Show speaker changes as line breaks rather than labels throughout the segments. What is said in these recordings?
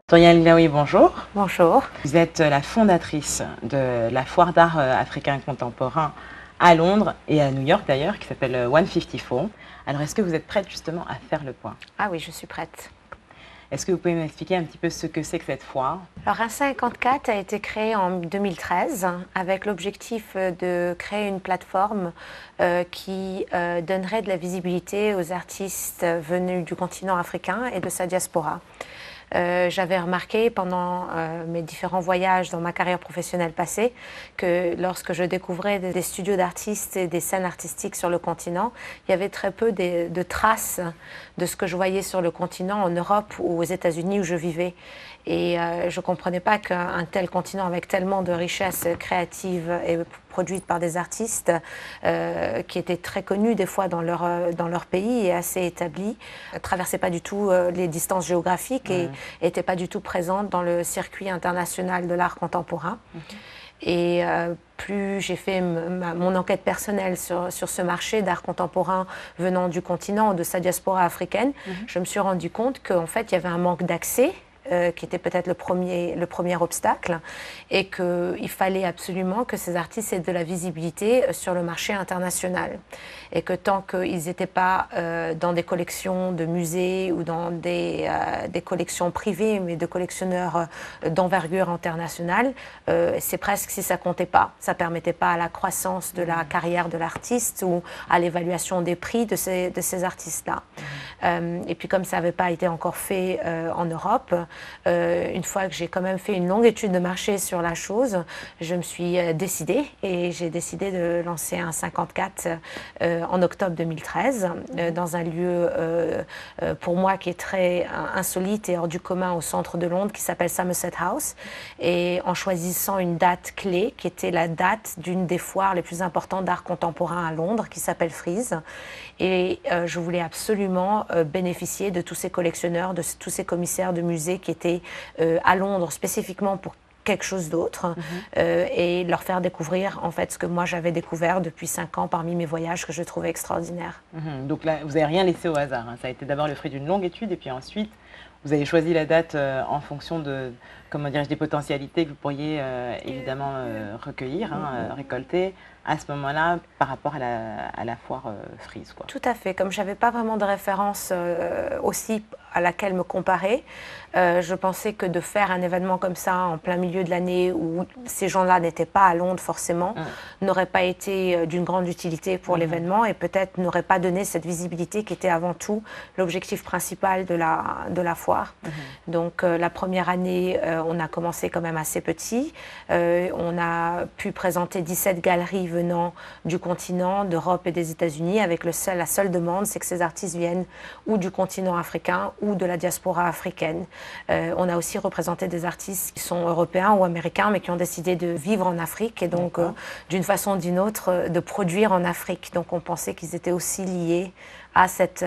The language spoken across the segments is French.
Toriel Glaoui, bonjour.
Bonjour.
Vous êtes la fondatrice de la foire d'art africain contemporain à Londres et à New York d'ailleurs, qui s'appelle 154. Alors, est-ce que vous êtes prête justement à faire le point?
Ah oui, je suis prête.
Est-ce que vous pouvez m'expliquer un petit peu ce que c'est que cette foire?
Alors, 154 a été créé en 2013 avec l'objectif de créer une plateforme qui donnerait de la visibilité aux artistes venus du continent africain et de sa diaspora. J'avais remarqué pendant mes différents voyages dans ma carrière professionnelle passée que lorsque je découvrais des studios d'artistes et des scènes artistiques sur le continent, il y avait très peu de traces de ce que je voyais sur le continent en Europe ou aux États-Unis où je vivais. Et je ne comprenais pas qu'un tel continent avec tellement de richesses créatives et produites par des artistes qui étaient très connus des fois dans leur pays et assez établis, ne traversaient pas du tout les distances géographiques et n'étaient pas du tout présentes dans le circuit international de l'art contemporain. Et plus j'ai fait mon enquête personnelle sur ce marché d'art contemporain venant du continent, de sa diaspora africaine, je me suis rendu compte qu'en fait, il y avait un manque d'accès qui était peut-être le premier obstacle, et qu'il fallait absolument que ces artistes aient de la visibilité sur le marché international. Et que tant qu'ils n'étaient pas dans des collections de musées ou dans des collections privées, mais de collectionneurs d'envergure internationale, c'est presque si ça comptait pas. Ça permettait pas à la croissance de la carrière de l'artiste ou à l'évaluation des prix de ces artistes-là. Et puis comme ça n'avait pas été encore fait en Europe, une fois que j'ai quand même fait une longue étude de marché sur la chose, je me suis décidée et j'ai décidé de lancer un 54 en octobre 2013 dans un lieu pour moi qui est très insolite et hors du commun au centre de Londres qui s'appelle Somerset House, et en choisissant une date clé qui était la date d'une des foires les plus importantes d'art contemporain à Londres qui s'appelle Frieze. Et je voulais absolument bénéficier de tous ces collectionneurs, de tous ces commissaires de musées qui étaient à Londres spécifiquement pour quelque chose d'autre et leur faire découvrir en fait ce que moi j'avais découvert depuis 5 ans parmi mes voyages que je trouvais extraordinaires.
Donc là, vous n'avez rien laissé au hasard, hein. Ça a été d'abord le fruit d'une longue étude et puis ensuite, vous avez choisi la date en fonction de, comment dirais-je, des potentialités que vous pourriez évidemment recueillir, récolter à ce moment-là par rapport à la foire Frieze, quoi.
Tout à fait. Comme je n'avais pas vraiment de référence aussi à laquelle me comparer, je pensais que de faire un événement comme ça en plein milieu de l'année où ces gens-là n'étaient pas à Londres forcément, n'aurait pas été d'une grande utilité pour l'événement et peut-être n'aurait pas donné cette visibilité qui était avant tout l'objectif principal de la foire. Donc la première année, on a commencé quand même assez petit. On a pu présenter 17 galeries venant du continent, d'Europe et des États-Unis, avec la seule demande, c'est que ces artistes viennent ou du continent africain ou de la diaspora africaine. On a aussi représenté des artistes qui sont européens ou américains, mais qui ont décidé de vivre en Afrique et donc d'une façon ou d'une autre de produire en Afrique. Donc on pensait qu'ils étaient aussi liés à cette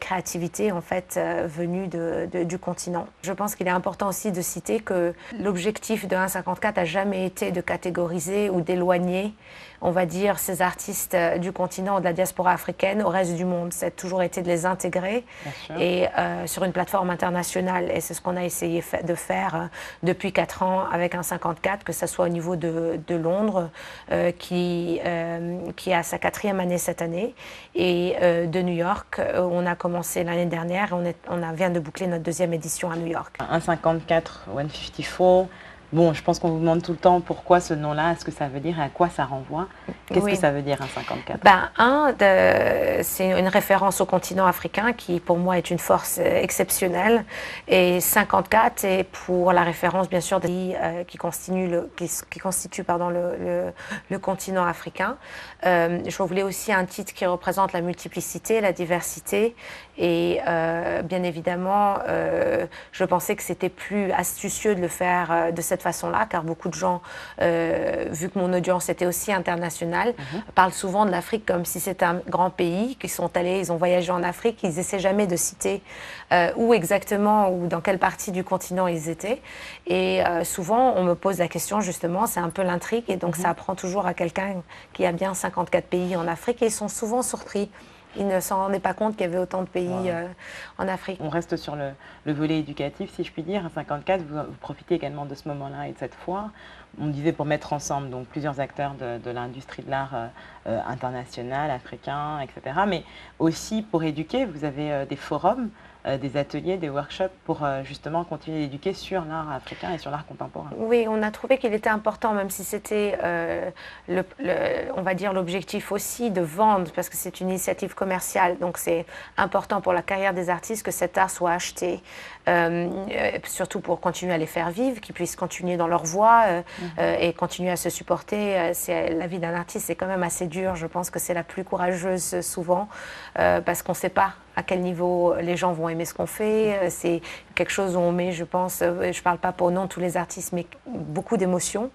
créativité en fait venue du continent. Je pense qu'il est important aussi de citer que l'objectif de 154 n'a jamais été de catégoriser ou d'éloigner, on va dire, ces artistes du continent ou de la diaspora africaine au reste du monde. Ça a toujours été de les intégrer et sur une plateforme internationale. Et c'est ce qu'on a essayé de faire depuis 4 ans avec 154, que ce soit au niveau de Londres, qui a sa 4e année cette année, et de New York, on a commencé l'année dernière et on vient de boucler notre 2e édition à New York.
154, 154. Bon, je pense qu'on vous demande tout le temps pourquoi ce nom-là, est-ce que ça veut dire et à quoi ça renvoie? Qu'est-ce que ça veut dire, 154?
C'est une référence au continent africain qui, pour moi, est une force exceptionnelle. Et 54 est pour la référence, bien sûr, des pays qui constituent le continent africain. Je voulais aussi un titre qui représente la multiplicité, la diversité. Et bien évidemment, je pensais que c'était plus astucieux de le faire de cette façon-là, car beaucoup de gens, vu que mon audience était aussi internationale, parlent souvent de l'Afrique comme si c'était un grand pays, qu'ils sont allés, ils ont voyagé en Afrique, ils essaient jamais de citer où exactement ou dans quelle partie du continent ils étaient. Et souvent, on me pose la question, justement, c'est un peu l'intrigue, et donc ça apprend toujours à quelqu'un qui a bien 54 pays en Afrique, et ils sont souvent surpris Il ne s'en rendait pas compte qu'il y avait autant de pays en Afrique.
On reste sur le volet éducatif, si je puis dire. À 54, vous profitez également de ce moment-là et de cette foire. On disait pour mettre ensemble donc, plusieurs acteurs de l'industrie de l'art international, africain, etc. Mais aussi pour éduquer, vous avez des forums, des ateliers, des workshops pour justement continuer d'éduquer sur l'art africain et sur l'art contemporain.
Oui, on a trouvé qu'il était important, même si c'était, on va dire, l'objectif aussi de vendre, parce que c'est une initiative commerciale, donc c'est important pour la carrière des artistes que cet art soit acheté, surtout pour continuer à les faire vivre, qu'ils puissent continuer dans leur voie et continuer à se supporter. La vie d'un artiste, c'est quand même assez dur, je pense que c'est la plus courageuse souvent, parce qu'on ne sait pas à quel niveau les gens vont aimer ce qu'on fait. C'est quelque chose où on met, je pense, je ne parle pas pour non tous les artistes, mais beaucoup d'émotions.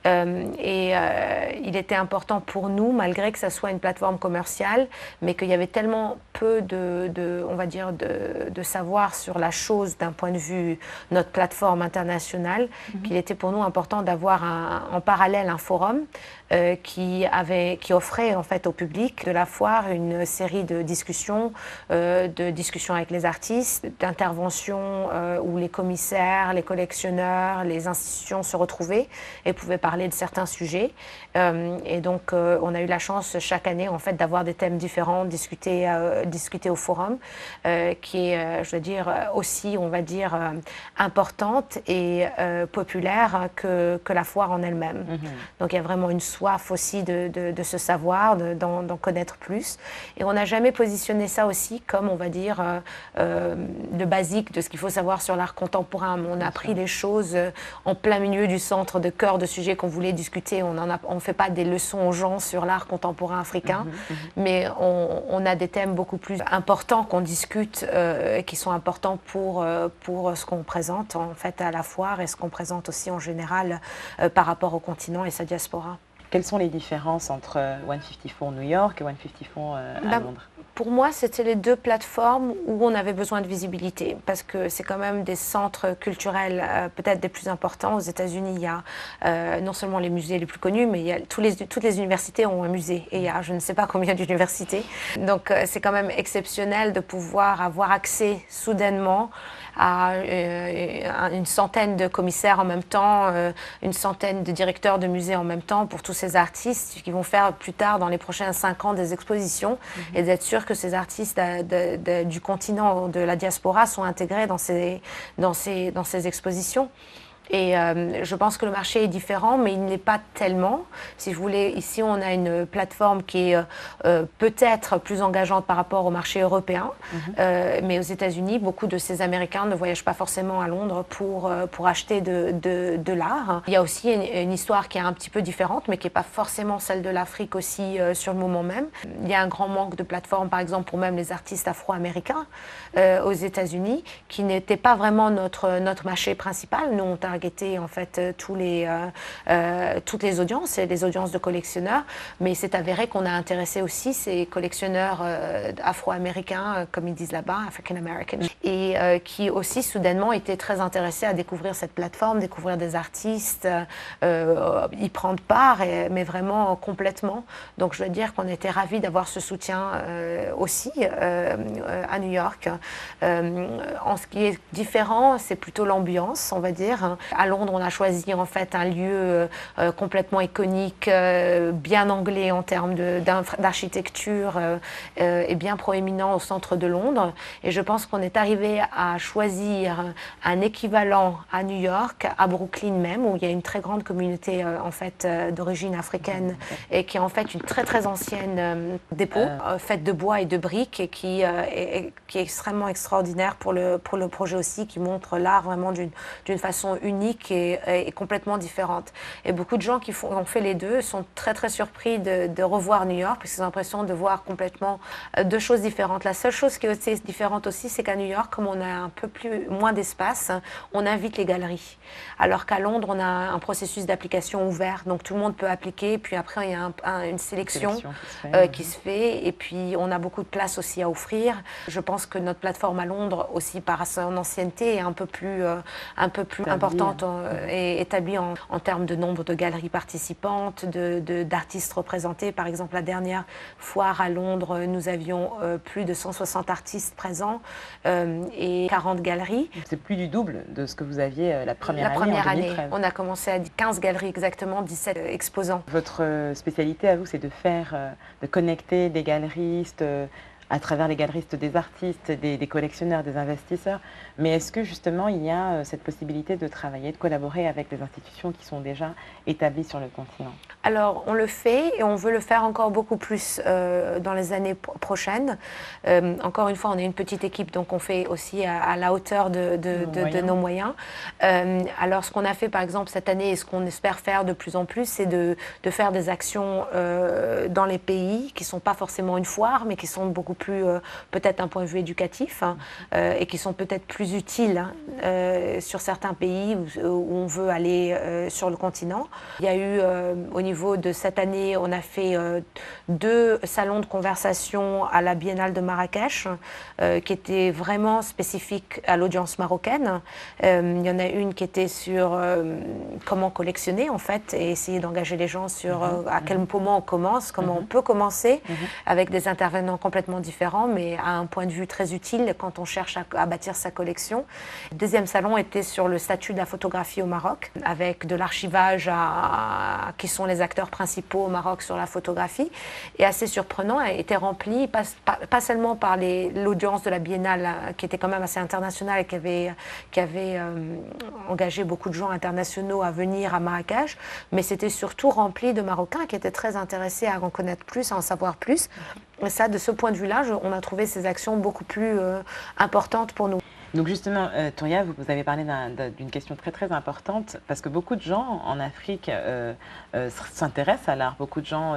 Il était important pour nous, malgré que ça soit une plateforme commerciale, mais qu'il y avait tellement peu on va dire, de savoir sur la chose d'un point de vue notre plateforme internationale, qu'il était pour nous important d'avoir en parallèle un forum qui offrait en fait au public de la foire une série de discussions avec les artistes, d'interventions où les commissaires, les collectionneurs, les institutions se retrouvaient et pouvaient parler de certains sujets. Et donc, on a eu la chance chaque année en fait d'avoir des thèmes différents discutés au forum, qui est, je veux dire, aussi, on va dire, importante et populaire que la foire en elle-même. Donc, il y a vraiment une soif aussi de ce savoir, d'en connaître plus. Et on n'a jamais positionné ça aussi comme, on va dire, le basique de ce qu'il faut savoir sur l'art contemporain. On a pris les choses en plein milieu du centre de cœur de sujets qu'on voulait discuter. On ne fait pas des leçons aux gens sur l'art contemporain africain, mais on a des thèmes beaucoup plus importants qu'on discute, qui sont importants pour ce qu'on présente en fait à la foire et ce qu'on présente aussi en général par rapport au continent et sa diaspora.
Quelles sont les différences entre 154 New York et 154 à Londres?
Pour moi, c'était les deux plateformes où on avait besoin de visibilité, parce que c'est quand même des centres culturels peut-être des plus importants. Aux États-Unis, il y a non seulement les musées les plus connus, mais il y a toutes les universités ont un musée, et il y a je ne sais pas combien d'universités. Donc c'est quand même exceptionnel de pouvoir avoir accès soudainement à une centaine de commissaires en même temps, une centaine de directeurs de musées en même temps pour tous ces artistes qui vont faire plus tard, dans les prochains 5 ans, des expositions, et d'être sûr que ces artistes du continent, de la diaspora, sont intégrés dans ces expositions. Et je pense que le marché est différent, mais il ne l'est pas tellement. Si vous voulez, ici, on a une plateforme qui est peut-être plus engageante par rapport au marché européen. Mais aux États-Unis, beaucoup de ces Américains ne voyagent pas forcément à Londres pour acheter de l'art. Il y a aussi une histoire qui est un petit peu différente, mais qui n'est pas forcément celle de l'Afrique aussi sur le moment même. Il y a un grand manque de plateformes, par exemple, pour même les artistes afro-américains aux États-Unis, qui n'était pas vraiment notre marché principal. Nous, on targeté en fait toutes les audiences et les audiences de collectionneurs, mais c'est avéré qu'on a intéressé aussi ces collectionneurs afro-américains, comme ils disent là-bas, African American, et qui aussi soudainement étaient très intéressés à découvrir cette plateforme, découvrir des artistes, y prendre part, mais vraiment complètement. Donc je veux dire qu'on était ravis d'avoir ce soutien aussi à New York. En ce qui est différent, c'est plutôt l'ambiance, on va dire. À Londres, on a choisi en fait un lieu complètement iconique, bien anglais en termes d'architecture et bien proéminent au centre de Londres. Et je pense qu'on est arrivé à choisir un équivalent à New York, à Brooklyn même, où il y a une très grande communauté en fait d'origine africaine et qui est en fait une très très ancienne dépôt faite de bois et de briques et qui est extrêmement extraordinaire pour le projet aussi, qui montre l'art vraiment d'une façon unique et complètement différente. Et beaucoup de gens qui ont fait les deux sont très très surpris de revoir New York, parce qu'ils ont l'impression de voir complètement deux choses différentes. La seule chose qui est différente aussi, c'est qu'à New York, comme on a un peu moins d'espace, on invite les galeries. Alors qu'à Londres, on a un processus d'application ouvert, donc tout le monde peut appliquer, puis après il y a une sélection qui se fait, et puis on a beaucoup de place aussi à offrir. Je pense que notre plateforme à Londres, aussi par son ancienneté, est un peu plus importante importante est établie en termes de nombre de galeries participantes, d'artistes représentés. Par exemple, la dernière foire à Londres, nous avions plus de 160 artistes présents et 40 galeries.
C'est plus du double de ce que vous aviez la première année en 2013.
On a commencé à 15 galeries exactement, 17 exposants.
Votre spécialité à vous, c'est de connecter des galeristes à travers les galeristes, des artistes, des collectionneurs, des investisseurs. Mais est-ce que justement il y a cette possibilité de travailler, de collaborer avec des institutions qui sont déjà établies sur le continent?
Alors on le fait et on veut le faire encore beaucoup plus dans les années prochaines. Encore une fois, on est une petite équipe, donc on fait aussi à la hauteur de nos moyens. Alors ce qu'on a fait par exemple cette année et ce qu'on espère faire de plus en plus, c'est de faire des actions dans les pays qui ne sont pas forcément une foire, mais qui sont beaucoup plus peut-être d'un point de vue éducatif et qui sont peut-être plus utiles sur certains pays où on veut aller sur le continent. Il y a eu au niveau de cette année, on a fait 2 salons de conversation à la Biennale de Marrakech qui étaient vraiment spécifiques à l'audience marocaine. Il y en a une qui était sur comment collectionner en fait et essayer d'engager les gens sur à quel moment on commence, comment on peut commencer avec des intervenants complètement différents mais à un point de vue très utile quand on cherche à bâtir sa collection. Le deuxième salon était sur le statut de la photographie au Maroc avec de l'archivage qui sont les acteurs principaux au Maroc sur la photographie et assez surprenant, a été rempli pas seulement par l'audience de la Biennale qui était quand même assez internationale et qui avait engagé beaucoup de gens internationaux à venir à Marrakech, mais c'était surtout rempli de Marocains qui étaient très intéressés à en connaître plus, à en savoir plus. Et ça, de ce point de vue-là, on a trouvé ces actions beaucoup plus importantes pour nous.
Donc justement, Touria, vous avez parlé d'une question très très importante parce que beaucoup de gens en Afrique s'intéressent à l'art, beaucoup de gens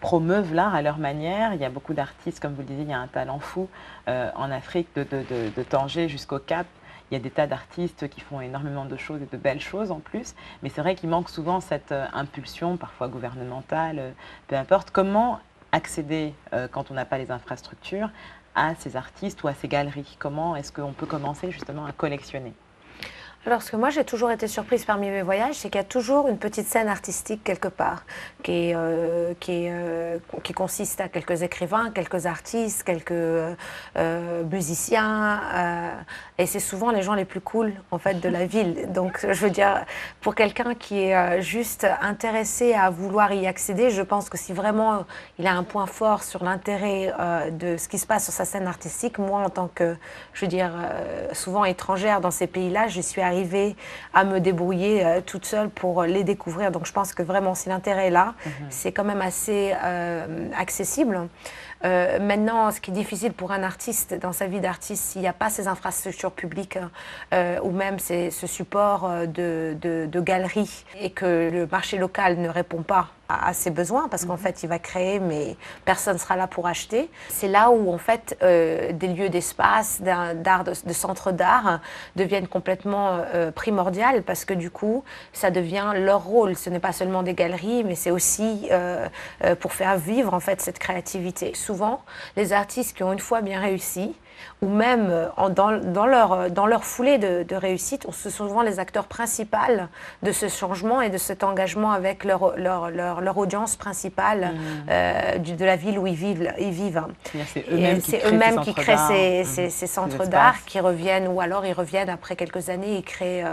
promeuvent l'art à leur manière. Il y a beaucoup d'artistes, comme vous le disiez, il y a un talent fou en Afrique de Tanger jusqu'au Cap. Il y a des tas d'artistes qui font énormément de choses et de belles choses en plus, mais c'est vrai qu'il manque souvent cette impulsion, parfois gouvernementale, peu importe. Comment accéder, quand on n'a pas les infrastructures, à ces artistes ou à ces galeries? Comment est-ce qu'on peut commencer justement à collectionner?
Alors, ce que moi j'ai toujours été surprise parmi mes voyages, c'est qu'il y a toujours une petite scène artistique quelque part, qui consiste à quelques écrivains, quelques artistes, quelques musiciens, et c'est souvent les gens les plus cool en fait de la ville. Donc, je veux dire, pour quelqu'un qui est juste intéressé à vouloir y accéder, je pense que si vraiment il a un point fort sur l'intérêt de ce qui se passe sur sa scène artistique, moi en tant que, je veux dire, souvent étrangère dans ces pays-là, je suis arriver à me débrouiller toute seule pour les découvrir. Donc je pense que vraiment, si l'intérêt est là, c'est quand même assez accessible. Maintenant, ce qui est difficile pour un artiste dans sa vie d'artiste, s'il n'y a pas ces infrastructures publiques ou même ce support de galeries et que le marché local ne répond pas à ses besoins parce qu'en fait il va créer mais personne ne sera là pour acheter. C'est là où en fait des lieux d'espace, de centres d'art deviennent complètement primordiales parce que du coup ça devient leur rôle. Ce n'est pas seulement des galeries mais c'est aussi pour faire vivre en fait cette créativité. Souvent les artistes qui ont une fois bien réussi ou même dans leur foulée de réussite, ce sont souvent les acteurs principaux de ce changement et de cet engagement avec leur audience principale de la ville où ils vivent.
C'est eux-mêmes qui créent
ces centres d'art qui reviennent, ou alors ils reviennent après quelques années, ils créent,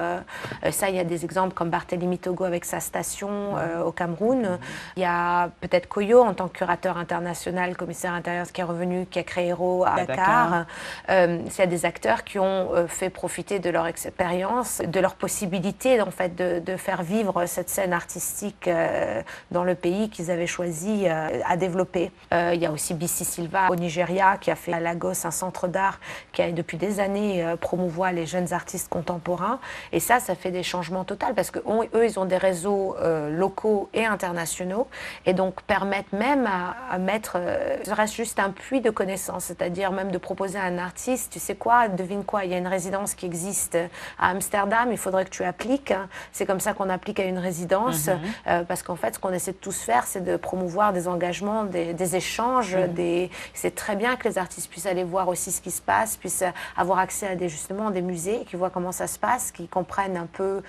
ça il y a des exemples comme Barthélemy Togo avec sa station au Cameroun. Il y a peut-être Koyo en tant que curateur international, commissaire intérieur qui est revenu, qui a créé Hero à Dakar. C'est des acteurs qui ont fait profiter de leur expérience, de leur possibilité en fait, de faire vivre cette scène artistique dans le pays qu'ils avaient choisi à développer. Il y a aussi Bisi Silva au Nigeria qui a fait à Lagos un centre d'art qui a depuis des années promouvoit les jeunes artistes contemporains. Et ça fait des changements totaux parce qu'eux, ils ont des réseaux locaux et internationaux et donc permettent même à mettre, ce reste juste un puits de connaissances, c'est-à-dire même de proposer à un artiste, tu sais quoi, devine quoi, il y a une résidence qui existe à Amsterdam, il faudrait que tu appliques. C'est comme ça qu'on applique à une résidence parce qu'en fait, ce qu'on essaie essaie de tous faire, c'est de promouvoir des engagements, des échanges. C'est très bien que les artistes puissent aller voir aussi ce qui se passe, puissent avoir accès à justement des musées, qui voient comment ça se passe, qui comprennent un peu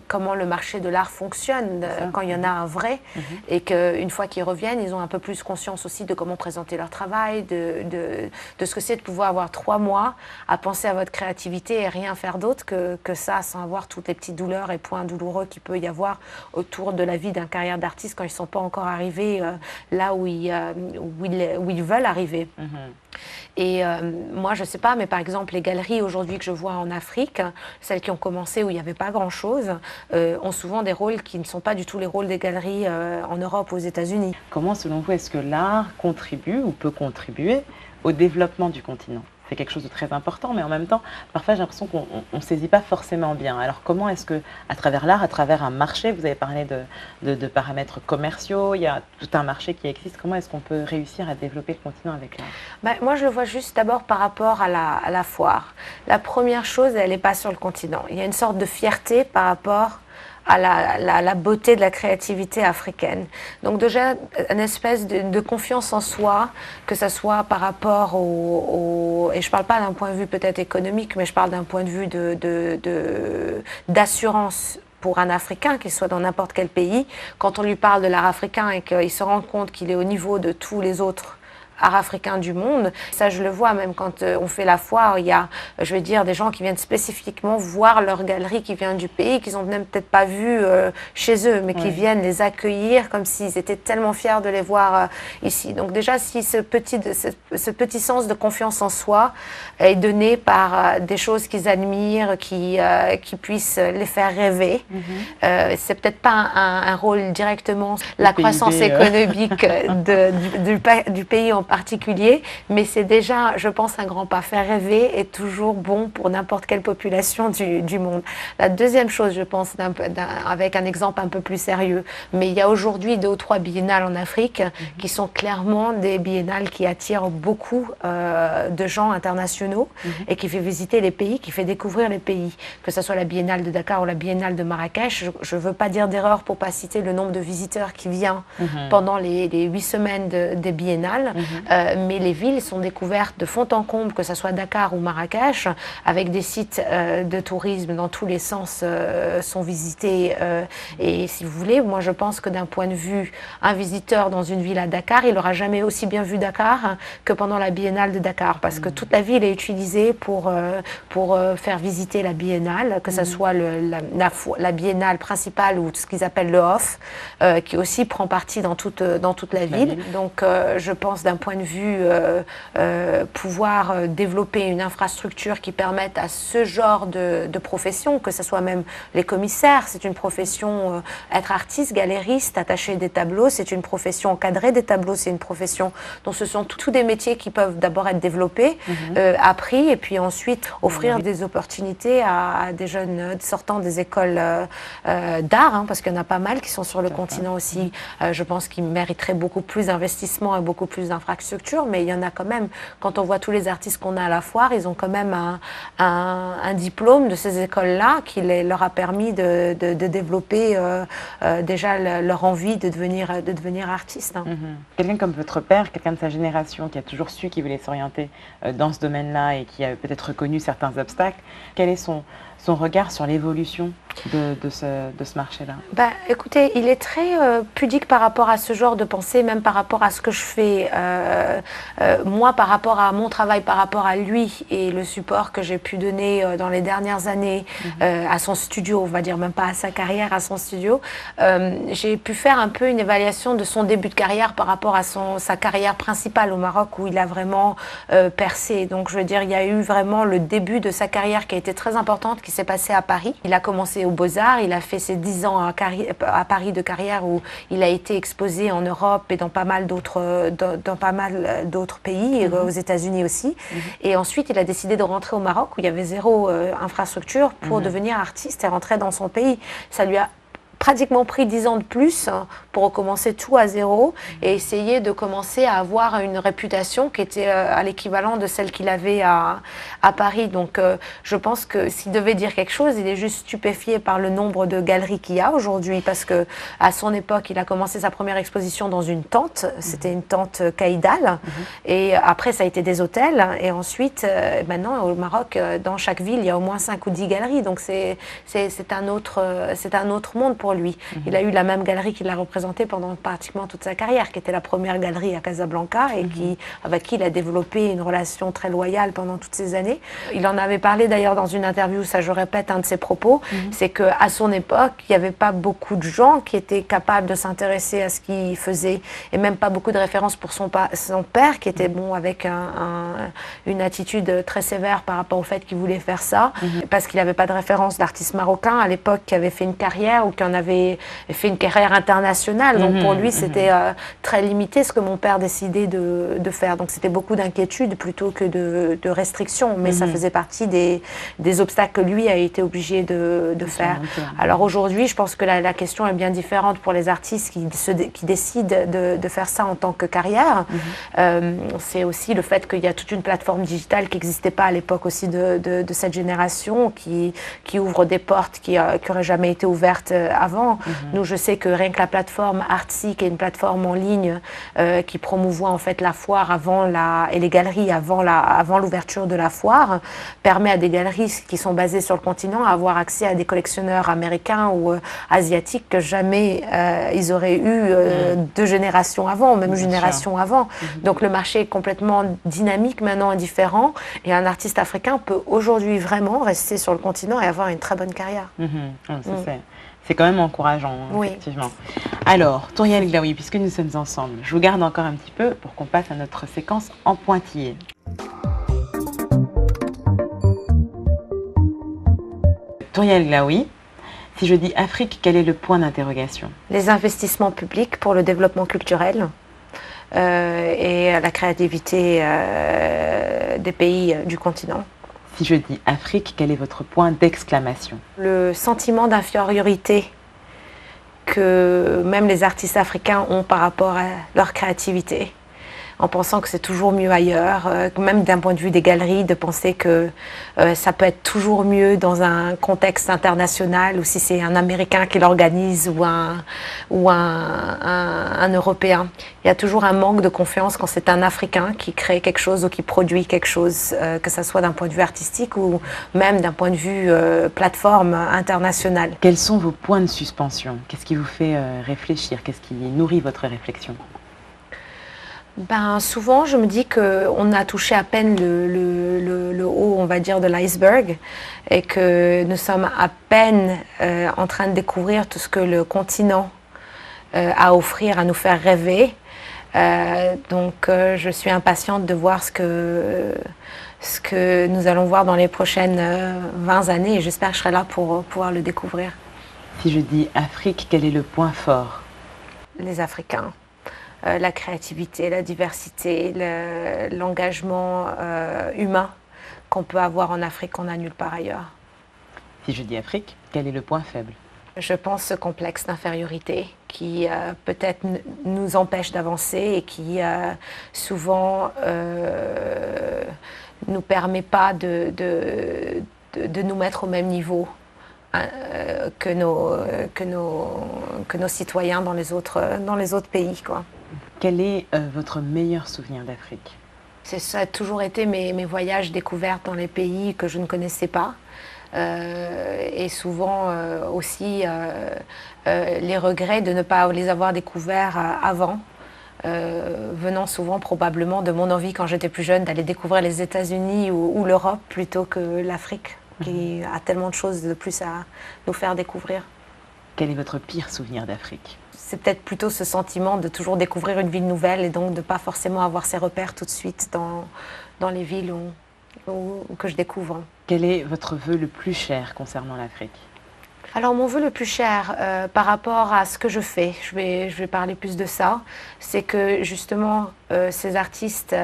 comment le marché de l'art fonctionne quand il y en a un vrai, et qu'une fois qu'ils reviennent, ils ont un peu plus conscience aussi de comment présenter leur travail, de ce que c'est de pouvoir avoir 3 mois à penser à votre créativité et rien faire d'autre que ça, sans avoir toutes les petites douleurs et points douloureux qu'il peut y avoir autour de la vie d'un carrière d'artiste quand ils ne sont pas encore arrivés là où ils veulent arriver. Et moi, je ne sais pas, mais par exemple, les galeries aujourd'hui que je vois en Afrique, celles qui ont commencé où il n'y avait pas grand-chose, ont souvent des rôles qui ne sont pas du tout les rôles des galeries en Europe, aux États-Unis.
Comment, selon vous, est-ce que l'art contribue ou peut contribuer au développement du continent? C'est quelque chose de très important, mais en même temps, parfois j'ai l'impression qu'on ne saisit pas forcément bien. Alors comment est-ce que, à travers l'art, à travers un marché, vous avez parlé de paramètres commerciaux, il y a tout un marché qui existe, comment est-ce qu'on peut réussir à développer le continent avec l'art?
Moi, je le vois juste d'abord par rapport à la foire. La première chose, elle n'est pas sur le continent. Il y a une sorte de fierté par rapport à la beauté de la créativité africaine. Donc déjà, une espèce de confiance en soi, que ce soit par rapport et je ne parle pas d'un point de vue peut-être économique, mais je parle d'un point de vue d'assurance pour un Africain, qu'il soit dans n'importe quel pays. Quand on lui parle de l'art africain et qu'il se rend compte qu'il est au niveau de tous les autres art africain du monde. Ça, je le vois même quand on fait la foire, il y a, je vais dire, des gens qui viennent spécifiquement voir leur galerie qui vient du pays, qu'ils n'ont même peut-être pas vu chez eux, mais qui viennent les accueillir comme s'ils étaient tellement fiers de les voir ici. Donc déjà, si ce petit sens de confiance en soi est donné par des choses qu'ils admirent, qui puissent les faire rêver, c'est peut-être pas un rôle directement la croissance économique du pays en particulier, mais c'est déjà, je pense, un grand pas. Faire rêver est toujours bon pour n'importe quelle population du monde. La deuxième chose, je pense, avec un exemple un peu plus sérieux, mais il y a aujourd'hui 2 ou 3 biennales en Afrique qui sont clairement des biennales qui attirent beaucoup de gens internationaux et qui fait visiter les pays, qui fait découvrir les pays. Que ce soit la biennale de Dakar ou la biennale de Marrakech, je ne veux pas dire d'erreur pour ne pas citer le nombre de visiteurs qui vient pendant les 8 semaines des biennales. Mais les villes sont découvertes de fond en comble, que ce soit Dakar ou Marrakech, avec des sites de tourisme dans tous les sens sont visités. Et si vous voulez, moi je pense que d'un point de vue, un visiteur dans une ville à Dakar, il n'aura jamais aussi bien vu Dakar que pendant la biennale de Dakar, parce que toute la ville est utilisée pour faire visiter la biennale, que ce soit la biennale principale ou ce qu'ils appellent le off, qui aussi prend partie dans toute la ville. Donc je pense d'un point de vue pouvoir développer une infrastructure qui permette à ce genre de profession, que ce soit même les commissaires, c'est une profession, être artiste, galériste, attacher des tableaux, c'est une profession, encadrer des tableaux, c'est une profession, donc ce sont tous des métiers qui peuvent d'abord être développés, appris, et puis ensuite offrir des opportunités à des jeunes sortant des écoles d'art, parce qu'il y en a pas mal qui sont sur le continent aussi, je pense qu'ils mériteraient beaucoup plus d'investissement et beaucoup plus d'infrastructures, mais il y en a quand même, quand on voit tous les artistes qu'on a à la foire, ils ont quand même un diplôme de ces écoles-là qui leur a permis de développer déjà leur envie de devenir artiste.
Quelqu'un comme votre père, quelqu'un de sa génération qui a toujours su qu'il voulait s'orienter dans ce domaine-là et qui a peut-être reconnu certains obstacles, quel est son regard sur l'évolution de ce marché-là?
Écoutez, il est très pudique par rapport à ce genre de pensée, même par rapport à ce que je fais. Moi, par rapport à mon travail, par rapport à lui et le support que j'ai pu donner dans les dernières années à son studio, on va dire même pas à sa carrière, à son studio, j'ai pu faire un peu une évaluation de son début de carrière par rapport à sa carrière principale au Maroc où il a vraiment percé. Donc je veux dire, il y a eu vraiment le début de sa carrière qui a été très importante, qui s'est passée à Paris. Il a commencé aux Beaux-Arts, il a fait ses 10 ans à Paris de carrière où il a été exposé en Europe et dans pas mal d'autres pays, et aux États-Unis aussi. Et ensuite, il a décidé de rentrer au Maroc où il y avait zéro infrastructure pour devenir artiste et rentrer dans son pays. Ça lui a pratiquement pris 10 ans de plus pour recommencer tout à zéro et essayer de commencer à avoir une réputation qui était à l'équivalent de celle qu'il avait à Paris. Donc je pense que s'il devait dire quelque chose, il est juste stupéfié par le nombre de galeries qu'il y a aujourd'hui, parce que à son époque, il a commencé sa première exposition dans une tente, c'était une tente caïdale, et après ça a été des hôtels, et ensuite maintenant au Maroc, dans chaque ville, il y a au moins 5 ou 10 galeries, donc c'est un autre monde pour lui. Il a eu la même galerie qu'il a représentée pendant pratiquement toute sa carrière, qui était la première galerie à Casablanca, et avec qui il a développé une relation très loyale pendant toutes ces années. Il en avait parlé d'ailleurs dans une interview, ça je répète un de ses propos, c'est qu'à son époque, il n'y avait pas beaucoup de gens qui étaient capables de s'intéresser à ce qu'il faisait, et même pas beaucoup de références pour son père, qui était bon avec une attitude très sévère par rapport au fait qu'il voulait faire ça, parce qu'il n'avait pas de référence d'artiste marocain à l'époque qui avait fait une carrière ou qui en avait fait une carrière internationale. Donc pour lui, c'était très limité ce que mon père décidait de faire. Donc c'était beaucoup d'inquiétude plutôt que de restrictions, mais ça faisait partie des obstacles que lui a été obligé de faire. Alors aujourd'hui, je pense que la question est bien différente pour les artistes qui décident de faire ça en tant que carrière. C'est aussi le fait qu'il y a toute une plateforme digitale qui n'existait pas à l'époque aussi de cette génération, qui ouvre des portes qui n'auraient jamais été ouvertes avant. Nous, je sais que rien que la plateforme Artsy, qui est une plateforme en ligne qui promouvoit en fait la foire et les galeries avant l'ouverture de la foire, permet à des galeries qui sont basées sur le continent à avoir accès à des collectionneurs américains ou asiatiques que jamais ils auraient eu 2 générations avant, même une génération avant. Donc le marché est complètement dynamique maintenant et différent, et un artiste africain peut aujourd'hui vraiment rester sur le continent et avoir une très bonne carrière.
C'est quand même encourageant, effectivement. Alors, Touriel Glaoui, puisque nous sommes ensemble, je vous garde encore un petit peu pour qu'on passe à notre séquence en pointillé. Touriel Glaoui, si je dis Afrique, quel est le point d'interrogation?
Les investissements publics pour le développement culturel et la créativité des pays du continent.
Si je dis Afrique, quel est votre point d'exclamation?
Le sentiment d'infériorité que même les artistes africains ont par rapport à leur créativité, en pensant que c'est toujours mieux ailleurs, même d'un point de vue des galeries, de penser que ça peut être toujours mieux dans un contexte international, ou si c'est un Américain qui l'organise ou un Européen. Il y a toujours un manque de confiance quand c'est un Africain qui crée quelque chose ou qui produit quelque chose, que ce soit d'un point de vue artistique ou même d'un point de vue plateforme internationale.
Quels sont vos points de suspension? Qu'est-ce qui vous fait réfléchir? Qu'est-ce qui nourrit votre réflexion?
Souvent, je me dis qu'on a touché à peine le haut, on va dire, de l'iceberg, et que nous sommes à peine en train de découvrir tout ce que le continent a à offrir, à nous faire rêver. Donc, je suis impatiente de voir ce que nous allons voir dans les prochaines 20 années, et j'espère que je serai là pour pouvoir le découvrir.
Si je dis Afrique, quel est le point fort?
Les Africains. La créativité, la diversité, l'engagement humain qu'on peut avoir en Afrique qu'on n'a nulle part ailleurs.
Si je dis Afrique, quel est le point faible?
Je pense ce complexe d'infériorité qui peut-être nous empêche d'avancer et qui souvent nous permet pas de nous mettre au même niveau que nos citoyens dans les autres pays, quoi.
Quel est votre meilleur souvenir d'Afrique?
Ça a toujours été mes voyages découvertes dans les pays que je ne connaissais pas. Et souvent aussi les regrets de ne pas les avoir découverts avant, venant souvent probablement de mon envie quand j'étais plus jeune d'aller découvrir les États-Unis ou l'Europe plutôt que l'Afrique, qui a tellement de choses de plus à nous faire découvrir.
Quel est votre pire souvenir d'Afrique?
C'est peut-être plutôt ce sentiment de toujours découvrir une ville nouvelle et donc de ne pas forcément avoir ses repères tout de suite dans les villes que je découvre.
Quel est votre vœu le plus cher concernant l'Afrique?
Alors mon vœu le plus cher par rapport à ce que je fais, je vais parler plus de ça, c'est que justement ces artistes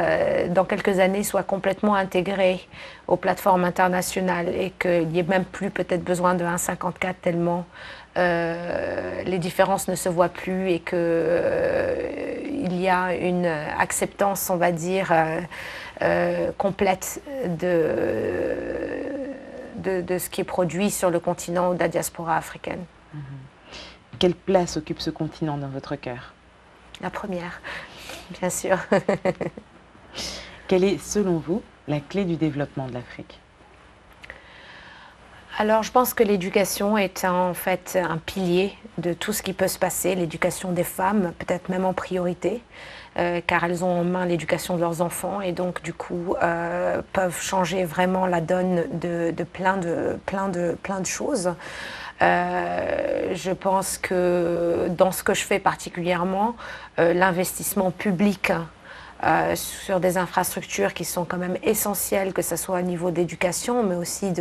dans quelques années soient complètement intégrés aux plateformes internationales et qu'il n'y ait même plus peut-être besoin de 1,54 tellement les différences ne se voient plus et qu'il y a une acceptance, on va dire, complète de ce qui est produit sur le continent ou de la diaspora africaine.
Quelle place occupe ce continent dans votre cœur?
La première, bien sûr.
Quelle est, selon vous, la clé du développement de l'Afrique?
Alors, je pense que l'éducation est en fait un pilier de tout ce qui peut se passer, l'éducation des femmes, peut-être même en priorité, car elles ont en main l'éducation de leurs enfants et donc du coup peuvent changer vraiment la donne de plein de choses. Je pense que dans ce que je fais particulièrement, l'investissement public sur des infrastructures qui sont quand même essentielles, que ce soit au niveau d'éducation, mais aussi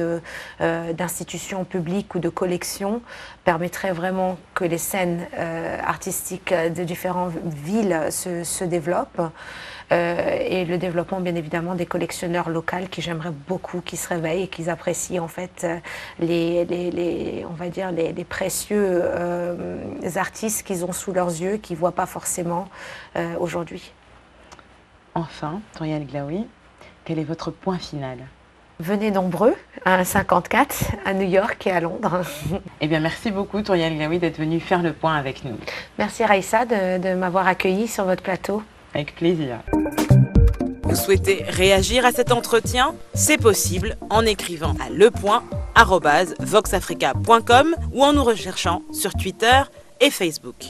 d'institutions publiques ou de collections, permettrait vraiment que les scènes artistiques de différentes villes se développent. Et le développement, bien évidemment, des collectionneurs locaux qui j'aimerais beaucoup qu'ils se réveillent et qu'ils apprécient en fait on va dire les précieux artistes qu'ils ont sous leurs yeux, qu'ils ne voient pas forcément aujourd'hui.
Enfin, Touriane Glaoui, quel est votre point final?
Venez nombreux à 54, à New York et à Londres.
Eh bien, merci beaucoup, Touriane Glaoui, d'être venue faire le point avec nous.
Merci Raïssa de m'avoir accueillie sur votre plateau.
Avec plaisir.
Vous souhaitez réagir à cet entretien? C'est possible en écrivant à lepoint@voxafrica.com ou en nous recherchant sur Twitter et Facebook.